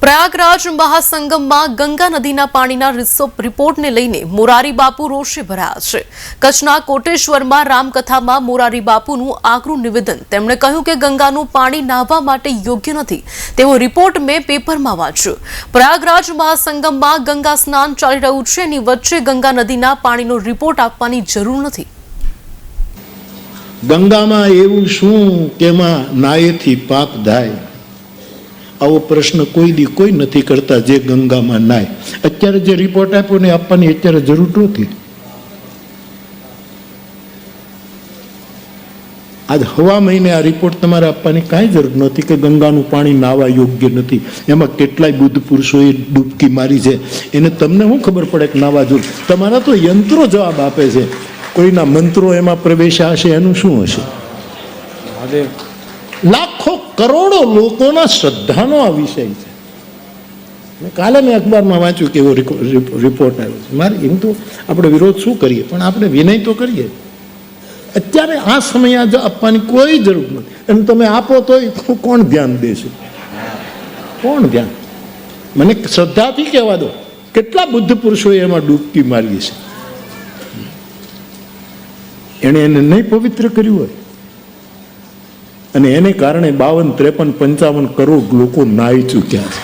પ્રયાગરાજ મહાસંગમમાં ગંગા નદીના પાણીના રિપોર્ટને લઈને મોરારી બાપુ રોષે ભરાયા છે. કચ્છના કોટેશ્વરમાં રામકથામાં મોરારી બાપુનું આકરું નિવેદન. તેમણે કહ્યું કે ગંગાનું પાણી નાહવા માટે યોગ્ય નથી તેવો રિપોર્ટ મેં પેપરમાં વાંચ્યો. પ્રયાગરાજ મહાસંગમમાં ગંગા સ્નાન ચાલી રહ્યું છે, એની વચ્ચે ગંગા નદીના પાણીનો રિપોર્ટ આપવાની જરૂર નથી. ગંગામાં એવું શું કે એમાં નાયેથી પાપ થાય? આવો પ્રશ્ન કોઈ નથી કરતા જે ગંગામાં નાય. અત્યારે જે રિપોર્ટ આપ્યો ને આપવાની અત્યારે જરૂર નથી. આજ હવા મહિને આ રિપોર્ટ તમારે આપવાની કાંઈ જરૂર નથી કે ગંગાનું પાણી નાવા યોગ્ય નથી. એમાં કેટલાય બુદ્ધ પુરુષોએ ડૂબકી મારી છે, એને તમને શું ખબર પડે કે નાવા જોઈએ? તમારા તો યંત્રો જવાબ આપે છે. કોઈના મંત્રો એમાં પ્રવેશ્યા હશે, એનું શું હશે? લાખો કરોડો લોકોના શ્રદ્ધાનો આ વિષય છે. કાલે મેં અખબારમાં વાંચ્યું કે એવો રિપોર્ટ આવ્યો છે. મારે એમ તો આપણે વિરોધ શું કરીએ, પણ આપણે વિનય તો કરીએ. અત્યારે આ સમયે જો આપવાની કોઈ જરૂર નથી, અને તમે આપો તો કોણ ધ્યાન દેશે? કોણ ધ્યાન? મને શ્રદ્ધાથી કહેવા દો, કેટલા બુદ્ધ પુરુષોએ એમાં ડૂબકી મારી છે. એણે એને નહીં પવિત્ર કર્યું હોય, અને એને કારણે 52, 53, 55 કરોડ લોકો નાહી ચૂક્યા છે.